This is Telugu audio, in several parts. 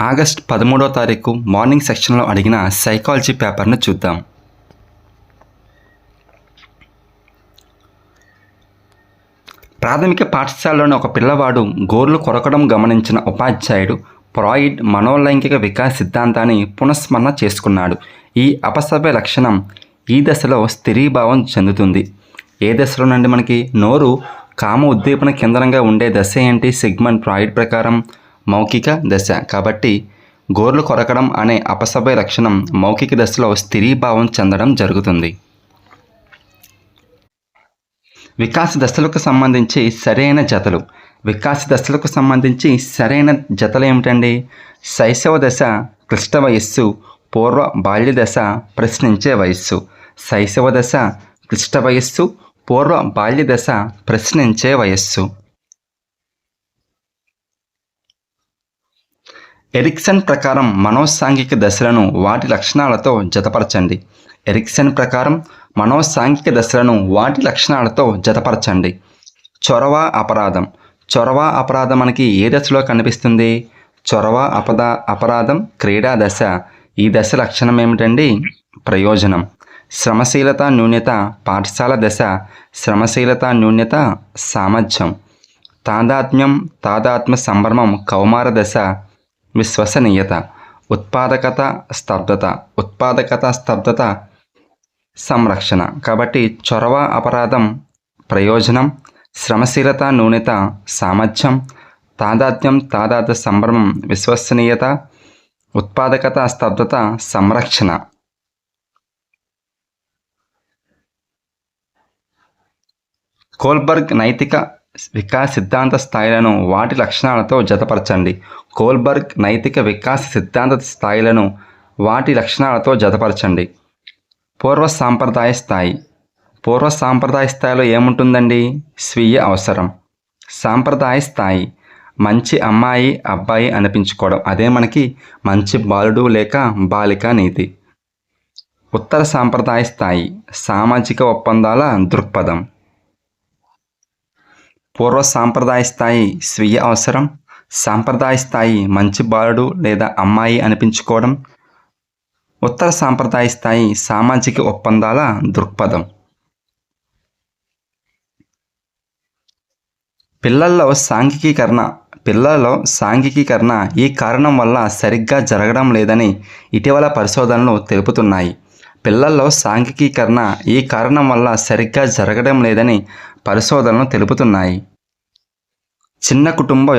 ఆగస్ట్ 13వ తారీఖు మార్నింగ్ సెక్షన్లో అడిగిన సైకాలజీ పేపర్ను చూద్దాం. ప్రాథమిక పాఠశాలలోని ఒక పిల్లవాడు గోర్లు కొరకడం గమనించిన ఉపాధ్యాయుడు ఫ్రాయిడ్ మనోలైంగిక వికాస సిద్ధాంతాన్ని పునఃస్మరణ చేసుకున్నాడు. ఈ అపసవ్య లక్షణం ఈ దశలో స్థిరీభావం చెందుతుంది. ఏ దశలో నుండి మనకి నోరు కామ ఉద్దీపన కేంద్రంగా ఉండే దశ ఏంటి? సిగ్మండ్ ఫ్రాయిడ్ ప్రకారం మౌఖిక దశ. కాబట్టి గోర్లు కొరకడం అనే అపసవ్య లక్షణం మౌఖిక దశలో స్థిరీభావం చెందడం జరుగుతుంది. వికాస దశలకు సంబంధించి సరైన జతలు. వికాస దశలకు సంబంధించి సరైన జతలు ఏమిటండి? శైశవ దశ క్లిష్ట వయస్సు, పూర్వ బాల్య దశ ప్రశ్నించే వయస్సు. శైశవ దశ క్లిష్ట వయస్సు, పూర్వ బాల్య దశ ప్రశ్నించే వయస్సు. ఎరిక్సన్ ప్రకారం మనోసాంఘిక దశలను వాటి లక్షణాలతో జతపరచండి. ఎరిక్సన్ ప్రకారం మనోసాంఘిక దశలను వాటి లక్షణాలతో జతపరచండి. చొరవ అపరాధం. చొరవ అపరాధం మనకి ఏ దశలో కనిపిస్తుంది? చొరవ అపరాధం క్రీడా దశ. ఈ దశ లక్షణం ఏమిటండి? ప్రయోజనం. శ్రమశీలత న్యూన్యత పాఠశాల దశ. శ్రమశీలత న్యూన్యత సామర్థ్యం. తాదాత్మ్య సంభ్రమం కౌమార దశ. విశ్వసనీయత. ఉత్పాదకత స్తబ్దత సంరక్షణ. కాబట్టి చొరవ అపరాధం ప్రయోజనం, శ్రమశీలత న్యూనత సామర్థ్యం, తాదాత్మ్య సంభ్రమం విశ్వసనీయత, ఉత్పాదకత స్తబ్దత సంరక్షణ. కోల్బర్గ్ నైతిక వికాస సిద్ధాంత స్థాయిలను వాటి లక్షణాలతో జతపరచండి. కోల్బర్గ్ నైతిక వికాస సిద్ధాంత స్థాయిలను వాటి లక్షణాలతో జతపరచండి. పూర్వ సాంప్రదాయ స్థాయి. పూర్వ సాంప్రదాయ స్థాయిలో ఏముంటుందండి? స్వీయ అవసరం. సాంప్రదాయ స్థాయి మంచి అమ్మాయి అబ్బాయి అనిపించుకోవడం, అదే మనకి మంచి బాలుడు లేక బాలిక నీతి. ఉత్తర సాంప్రదాయ స్థాయి సామాజిక ఒప్పందాల దృక్పథం. పూర్వ సాంప్రదాయ స్థాయి స్వీయ అవసరం, సాంప్రదాయ స్థాయి మంచి బాలుడు లేదా అమ్మాయి అనిపించుకోవడం, ఉత్తర సాంప్రదాయ స్థాయి సామాజిక ఒప్పందాల దృక్పథం. పిల్లల్లో సాంఘికీకరణ ఈ కారణం వల్ల సరిగ్గా జరగడం లేదని ఇటీవల పరిశోధనలు తెలుపుతున్నాయి. పిల్లల్లో సాంఘికీకరణ ఈ కారణం వల్ల సరిగ్గా జరగడం లేదని పరిశోధనలు తెలుపుతున్నాయి. చిన్న కుటుంబ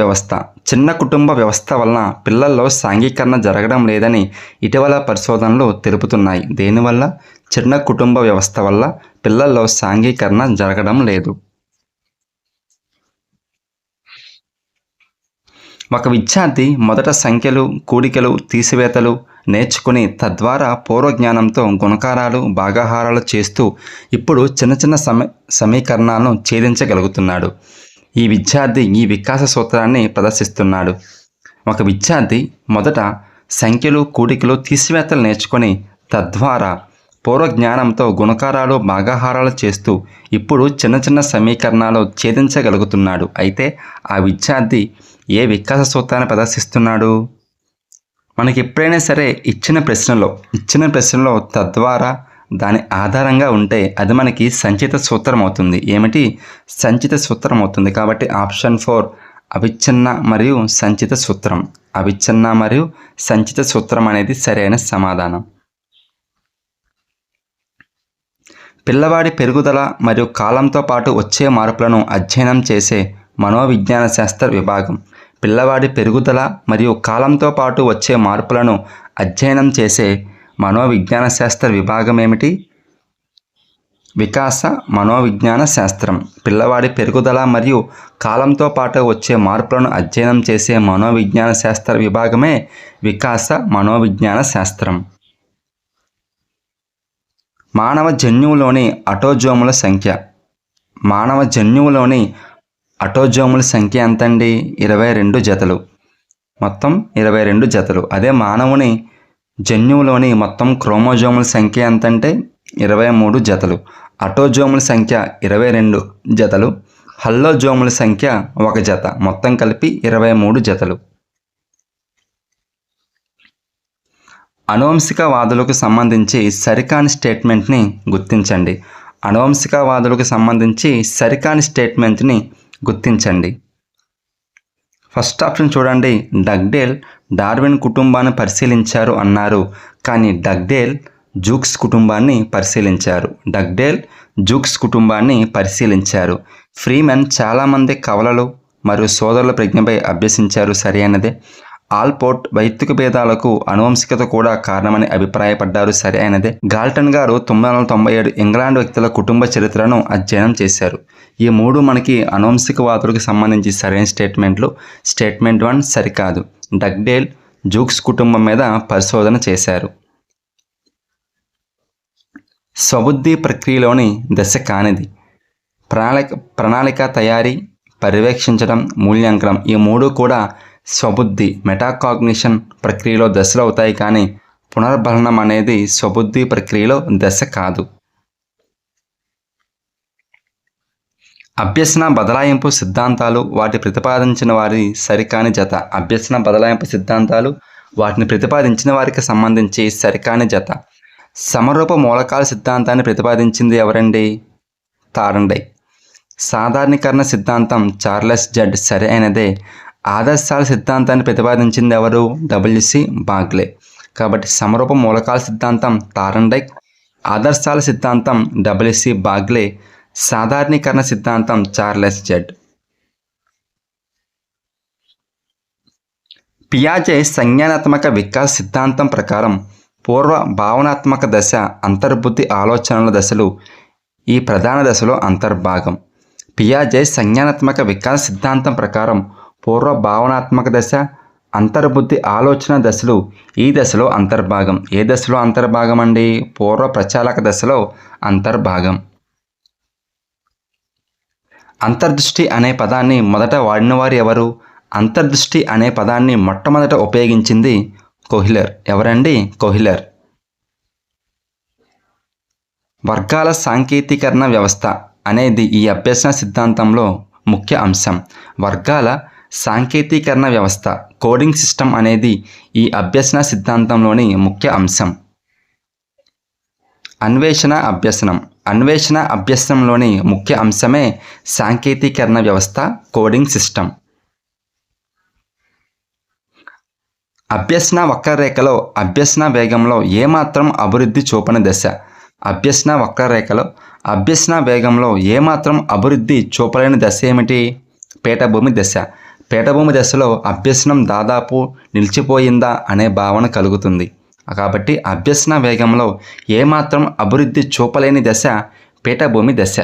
వ్యవస్థ వలన పిల్లల్లో సాంఘికీకరణ జరగడం లేదని ఇటీవల పరిశోధనలు తెలుపుతున్నాయి. దేనివల్ల? చిన్న కుటుంబ వ్యవస్థ వల్ల పిల్లల్లో సాంఘికీకరణ జరగడం లేదు. ఒక విద్యార్థి మొదట సంఖ్యలు, కూడికలు, తీసివేతలు నేర్చుకుని తద్వారా పూర్వజ్ఞానంతో గుణకారాలు, భాగాహారాలు చేస్తూ ఇప్పుడు చిన్న సమీకరణాలను ఛేదించగలుగుతున్నాడు. ఈ విద్యార్థి ఈ వికాస సూత్రాన్ని ప్రదర్శిస్తున్నాడు. ఒక విద్యార్థి మొదట సంఖ్యలు, కూడికలు, తీసివేతలు నేర్చుకొని తద్వారా పూర్వజ్ఞానంతో గుణకారాలు, భాగాహారాలు చేస్తూ ఇప్పుడు చిన్న సమీకరణాలు ఛేదించగలుగుతున్నాడు. అయితే ఆ విద్యార్థి ఏ వికాస సూత్రాన్ని ప్రదర్శిస్తున్నాడు? మనకి ఎప్పుడైనా సరే ఇచ్చిన ప్రశ్నలో తద్వారా దాని ఆధారంగా ఉంటే అది మనకి సంచిత సూత్రం అవుతుంది. ఏమిటి? సంచిత సూత్రం అవుతుంది. కాబట్టి ఆప్షన్ 4 అవిచ్ఛిన్న మరియు సంచిత సూత్రం. అవిచ్ఛిన్న మరియు సంచిత సూత్రం అనేది సరైన సమాధానం. పిల్లవాడి పెరుగుదల మరియు కాలంతో పాటు వచ్చే మార్పులను అధ్యయనం చేసే మనోవిజ్ఞాన శాస్త్ర విభాగం. పిల్లవాడి పెరుగుదల మరియు కాలంతో పాటు వచ్చే మార్పులను అధ్యయనం చేసే మనోవిజ్ఞాన శాస్త్ర విభాగం ఏమిటి? వికాస మనోవిజ్ఞాన శాస్త్రం. పిల్లవాడి పెరుగుదల మరియు కాలంతో పాటు వచ్చే మార్పులను అధ్యయనం చేసే మనోవిజ్ఞాన శాస్త్ర విభాగమే వికాస మనోవిజ్ఞాన శాస్త్రం. మానవ జన్యువులోని అటోజోముల సంఖ్య. మానవ జన్యువులోని అటోజోముల సంఖ్య ఎంతండి? 22 జతలు. మొత్తం 22 జతలు. అదే మానవుని జన్యువులోని మొత్తం క్రోమోజోముల సంఖ్య ఎంతంటే 23 జతలు. అటోజోముల సంఖ్య 22 జతలు, హల్లోజోముల సంఖ్య 1 జత. మొత్తం కలిపి 23 జతలు. అనువంశికవాదులకు సంబంధించి సరికాని స్టేట్మెంట్ని గుర్తించండి. అనువంశికవాదులకు సంబంధించి సరికాని స్టేట్మెంట్ని గుర్తించండి. ఫస్ట్ ఆప్షన్ చూడండి. డగ్డేల్ డార్విన్ కుటుంబాన్ని పరిశీలించారు అన్నారు, కానీ డగ్డేల్ జూక్స్ కుటుంబాన్ని పరిశీలించారు. డగ్డేల్ జూక్స్ కుటుంబాన్ని పరిశీలించారు. ఫ్రీమెన్ చాలామంది కవలలు మరియు సోదరుల ప్రజ్ఞపై అభ్యసించారు, సరైనదే. ఆల్పోర్ట్ వైయక్తిక భేదాలకు అనువంశికత కూడా కారణమని అభిప్రాయపడ్డారు, సరైనదే. గాల్టన్ గారు 997 ఇంగ్లాండ్ వ్యక్తుల కుటుంబ చరిత్రను అధ్యయనం చేశారు. ఈ మూడు మనకి అనువంశికవాదులకు సంబంధించి సరైన స్టేట్మెంట్లు. స్టేట్మెంట్ 1 సరికాదు. డగ్డేల్ జూక్స్ కుటుంబం మీద పరిశోధన చేశారు. స్వబుద్ధి ప్రక్రియలోని దశ కానిది. ప్రణాళిక తయారీ, పర్యవేక్షించడం, మూల్యాంకనం ఈ మూడు కూడా స్వబుద్ధి మెటాకాగ్నిషన్ ప్రక్రియలో దశలు అవుతాయి, కానీ పునర్బలనం అనేది స్వబుద్ధి ప్రక్రియలో దశ కాదు. అభ్యసన బదలాయింపు సిద్ధాంతాలు, వాటి ప్రతిపాదించిన వారి సరికాని జత. అభ్యసన బదలాయింపు సిద్ధాంతాలు, వాటిని ప్రతిపాదించిన వారికి సంబంధించి సరికాని జత. సమరూప మూలకాల సిద్ధాంతాన్ని ప్రతిపాదించింది ఎవరండి? థార్న్డైక్. సాధారణీకరణ సిద్ధాంతం చార్లెస్ జడ్, సరైనదే. ఆదర్శాల సిద్ధాంతాన్ని ప్రతిపాదించింది ఎవరు? WC Bagley. కాబట్టి సమరూప మూలకాల సిద్ధాంతం థార్న్డైక్, ఆదర్శాల సిద్ధాంతం డబ్ల్యూసి బాగ్లే, సాధారణీకరణ సిద్ధాంతం చార్లెస్ జడ్. పియాజే సంజ్ఞానాత్మక వికాస సిద్ధాంతం ప్రకారం పూర్వ భావనాత్మక దశ, అంతర్బుద్ధి ఆలోచనల దశలు ఈ ప్రధాన దశలో అంతర్భాగం. పియాజే సంజ్ఞానాత్మక వికాస సిద్ధాంతం ప్రకారం పూర్వ భావనాత్మక దశ, అంతర్బుద్ధి ఆలోచన దశలు ఈ దశలో అంతర్భాగం. ఏ దశలో అంతర్భాగం అండి? పూర్వ ప్రచాలక దశలో అంతర్భాగం. అంతర్దృష్టి అనే పదాన్ని మొదట వాడినవారు ఎవరు? అంతర్దృష్టి అనే పదాన్ని మొట్టమొదట ఉపయోగించింది కోహిలర్. ఎవరండి? కోహిలర్. వర్గాల సాంకేతీకరణ వ్యవస్థ అనేది ఈ అభ్యసన సిద్ధాంతంలో ముఖ్య అంశం. వర్గాల సాంకేతీకరణ వ్యవస్థ, కోడింగ్ సిస్టమ్ అనేది ఈ అభ్యసన సిద్ధాంతంలోని ముఖ్య అంశం. అన్వేషణ అభ్యసనం. అన్వేషణ అభ్యసనంలోని ముఖ్య అంశమే సాంకేతీకరణ వ్యవస్థ, కోడింగ్ సిస్టమ్. అభ్యసన వక్రరేఖలో అభ్యసన వేగంలో ఏమాత్రం అభివృద్ధి చూపని దశ. అభ్యసన వక్రరేఖలో అభ్యసన వేగంలో ఏమాత్రం అభివృద్ధి చూపలేని దశ ఏమిటి? పీఠభూమి దశ. పీఠభూమి దశలో అభ్యసనం దాదాపు నిలిచిపోయిందా అనే భావన కలుగుతుంది. కాబట్టి అభ్యసన వేగంలో ఏమాత్రం అభివృద్ధి చూపలేని దశ పీఠభూమి దశ.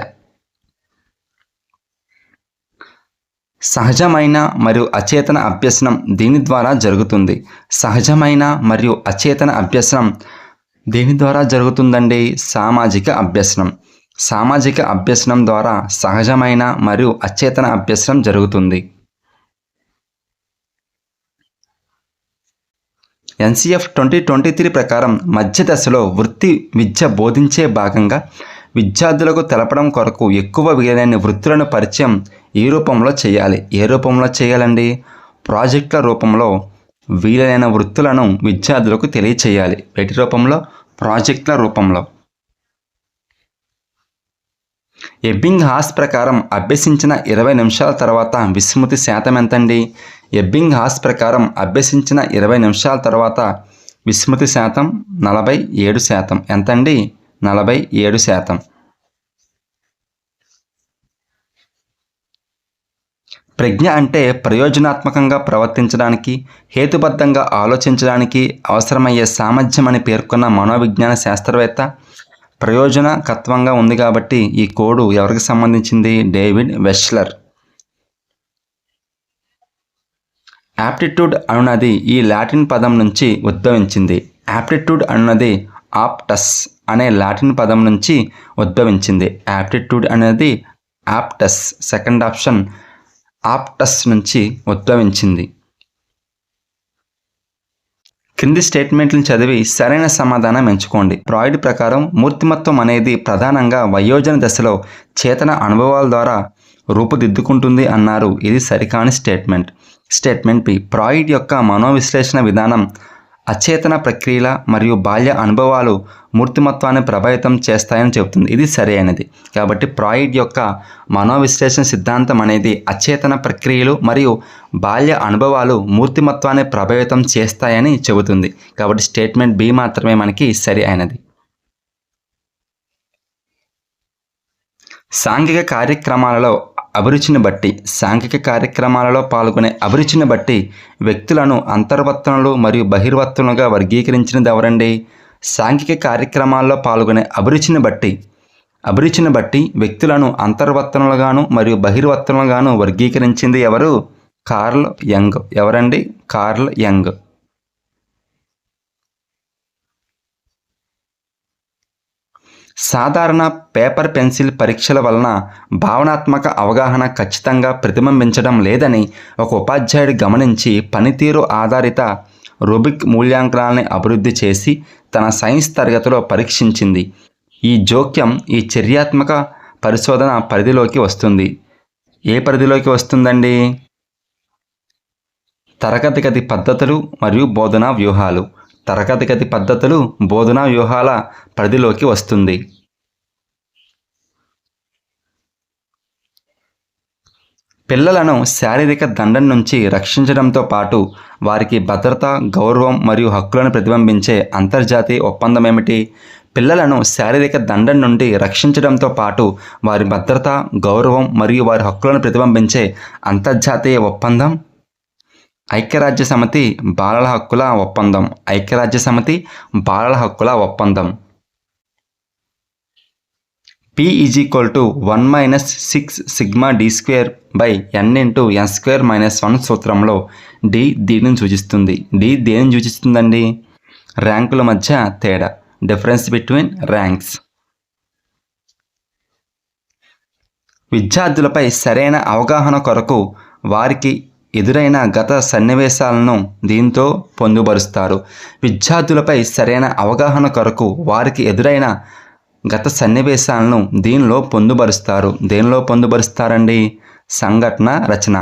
సహజమైన మరియు అచేతన అభ్యసనం దీని ద్వారా జరుగుతుంది. సహజమైన మరియు అచేతన అభ్యసనం దేని ద్వారా జరుగుతుందండి? సామాజిక అభ్యసనం. సామాజిక అభ్యసనం ద్వారా సహజమైన మరియు అచేతన అభ్యసనం జరుగుతుంది. ఎన్సిఎఫ్ 2023 ప్రకారం మధ్య దశలో వృత్తి విద్య బోధించే భాగంగా విద్యార్థులకు తెలపడం కొరకు ఎక్కువ వీలైన వృత్తులను పరిచయం ఈ రూపంలో చేయాలి. ఏ రూపంలో చేయాలండి? ప్రాజెక్టుల రూపంలో వీలైన వృత్తులను విద్యార్థులకు తెలియచేయాలి. వేటి రూపంలో? ప్రాజెక్టుల రూపంలో. ఎబ్బింగ్ హాస్ ప్రకారం అభ్యసించిన 20 నిమిషాల తర్వాత విస్మృతి శాతం ఎంతండి? ఎబ్బింగ్ హాస్ ప్రకారం అభ్యసించిన 20 నిమిషాల తర్వాత విస్మృతి శాతం 47%. ఎంతండి? 47%. ప్రజ్ఞ అంటే ప్రయోజనాత్మకంగా ప్రవర్తించడానికి, హేతుబద్ధంగా ఆలోచించడానికి అవసరమయ్యే సామర్థ్యం అని పేర్కొన్న మనోవిజ్ఞాన శాస్త్రవేత్త. ప్రయోజనకత్వంగా ఉంది కాబట్టి ఈ కోడు ఎవరికి సంబంధించింది? డేవిడ్ వెష్లర్. యాప్టిట్యూడ్ అనునది ఈ లాటిన్ పదం నుంచి ఉద్భవించింది. యాప్టిట్యూడ్ అనునది ఆప్టస్ అనే లాటిన్ పదం నుంచి ఉద్భవించింది. యాప్టిట్యూడ్ అనేది ఆప్టస్, సెకండ్ ఆప్షన్, ఆప్టస్ నుంచి ఉద్భవించింది. క్రింది స్టేట్మెంట్లను చదివి సరైన సమాధానం ఎంచుకోండి. ఫ్రాయిడ్ ప్రకారం మూర్తిమత్వం అనేది ప్రధానంగా వయోజన దశలో చేతన అనుభవాల ద్వారా రూపుదిద్దుకుంటుంది అన్నారు. ఇది సరికాని స్టేట్మెంట్. Statement B. ఫ్రాయిడ్ యొక్క మనోవిశ్లేషణ విధానం అచేతన ప్రక్రియల మరియు బాల్య అనుభవాలు మూర్తిమత్వాన్ని ప్రభావితం చేస్తాయని చెబుతుంది. ఇది సరైనది. కాబట్టి ఫ్రాయిడ్ యొక్క మనోవిశ్లేషణ సిద్ధాంతం అనేది అచేతన ప్రక్రియలు మరియు బాల్య అనుభవాలు మూర్తిమత్వాన్ని ప్రభావితం చేస్తాయని చెబుతుంది. కాబట్టి స్టేట్మెంట్ బి మాత్రమే మనకి సరి అయినది. సాంఘిక కార్యక్రమాలలో పాల్గొనే అభిరుచిని బట్టి వ్యక్తులను అంతర్వర్తనలు మరియు బహిర్వర్తనలుగా వర్గీకరించినది ఎవరండి? సాంఘిక కార్యక్రమాల్లో పాల్గొనే అభిరుచిని బట్టి వ్యక్తులను అంతర్వర్తనలుగాను మరియు బహిర్వర్తనలుగాను వర్గీకరించింది ఎవరు? Carl Jung. ఎవరండి? Carl Jung. సాధారణ పేపర్ పెన్సిల్ పరీక్షల వలన భావనాత్మక అవగాహన ఖచ్చితంగా ప్రతిబింబించడం లేదని ఒక ఉపాధ్యాయుడు గమనించి పనితీరు ఆధారిత రూబిక్ మూల్యాంకనాల్ని అభివృద్ధి చేసి తన సైన్స్ తరగతిలో పరీక్షించింది. ఈ జోక్యం ఈ చర్యాత్మక పరిశోధన పరిధిలోకి వస్తుంది. ఏ పరిధిలోకి వస్తుందండి? తరగతి గది పద్ధతులు మరియు బోధనా వ్యూహాలు. తరగతి గది పద్ధతులు బోధనా వ్యూహాల పరిధిలోకి వస్తుంది. పిల్లలను శారీరక దండన నుంచి రక్షించడంతో పాటు వారికి భద్రత, గౌరవం మరియు హక్కులను ప్రతిబింబించే అంతర్జాతీయ ఒప్పందం ఏమిటి? పిల్లలను శారీరక దండన నుండి రక్షించడంతో పాటు వారి భద్రత, గౌరవం మరియు వారి హక్కులను ప్రతిబింబించే అంతర్జాతీయ ఒప్పందం ఐక్యరాజ్యసమితి బాలల హక్కుల ఒప్పందం. ఐక్యరాజ్యసమితి బాలల హక్కుల ఒప్పందం. P = 1 - 6 సిగ్మా d²/n(n²-1) సూత్రంలో D దీనిని సూచిస్తుంది. D దేనిని సూచిస్తుందండి? ర్యాంకుల మధ్య తేడా, డిఫరెన్స్ బిట్వీన్ ర్యాంక్స్. విద్యార్థులపై సరైన అవగాహన కొరకు వారికి ఎదురైన గత సన్నివేశాలను దీంతో పొందుపరుస్తారు. విద్యార్థులపై సరైన అవగాహన కొరకు వారికి ఎదురైన గత సన్నివేశాలను దీనిలో పొందుపరుస్తారు. దేనిలో పొందుపరుస్తారండి? సంఘటన రచన.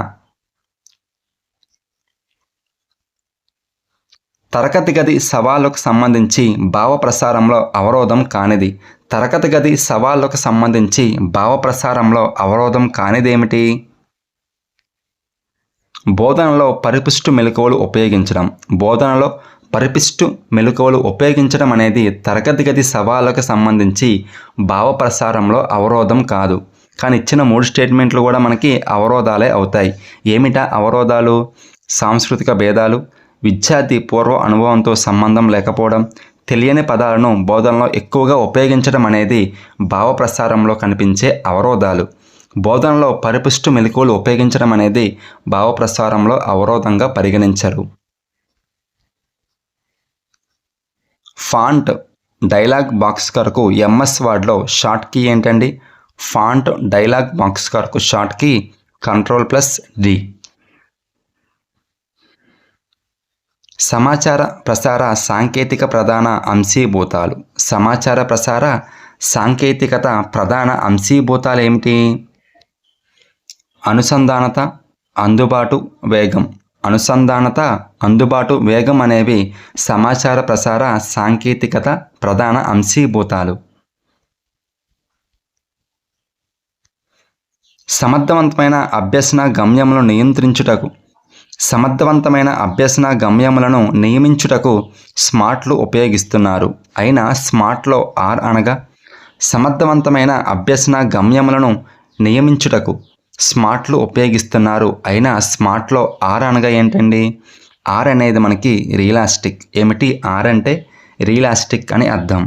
తరగతి గది సవాళ్ళకు సంబంధించి భావ ప్రసారంలో అవరోధం కానిది. తరగతి గది సవాళ్ళకు సంబంధించి భావ ప్రసారంలో అవరోధం కానిదేమిటి? బోధనలో పరిపుష్టు మెలకువలు ఉపయోగించడం. బోధనలో పరిపుష్టు మెలకువలు ఉపయోగించడం అనేది తరగతి గది సవాళ్ళకు సంబంధించి భావ ప్రసారంలో అవరోధం కాదు. కానీ ఇచ్చిన 3 స్టేట్మెంట్లు కూడా మనకి అవరోధాలే అవుతాయి. ఏమిటా అవరోధాలు? సాంస్కృతిక భేదాలు, విద్యార్థి పూర్వ అనుభవంతో సంబంధం లేకపోవడం, తెలియని పదాలను బోధనలో ఎక్కువగా ఉపయోగించడం అనేది భావ ప్రసారంలో కనిపించే అవరోధాలు. బోధనలో పరిపుష్టు మెలకువలు ఉపయోగించడం అనేది భావ ప్రసారంలో అవరోధంగా పరిగణించరు. ఫాంట్ డైలాగ్ బాక్స్ కొరకు MS వర్డ్లో షార్ట్ కీ ఏంటండి? ఫాంట్ డైలాగ్ బాక్స్ కొరకు షార్ట్ కీ Ctrl+D. సమాచార ప్రసార సాంకేతిక ప్రధాన అంశీభూతాలు. సమాచార ప్రసార సాంకేతికత ప్రధాన అంశీభూతాలు ఏమిటి? అనుసంధానత, అందుబాటు, వేగం. అనుసంధానత, అందుబాటు, వేగం అనేవి సమాచార ప్రసార సాంకేతికత ప్రధాన అంశీభూతాలు. సమర్థవంతమైన అభ్యసన గమ్యములను నియమించుటకు స్మార్ట్లు ఉపయోగిస్తున్నారు. అయినా స్మార్ట్లో R అనగా సమర్థవంతమైన అభ్యసన గమ్యములను నియమించుటకు స్మార్ట్లు ఉపయోగిస్తున్నారు. అయినా స్మార్ట్లో R అనగా ఏంటండి? R అనేది మనకి రియలిస్టిక్. ఏమిటి? R అంటే రియలిస్టిక్ అని అర్థం.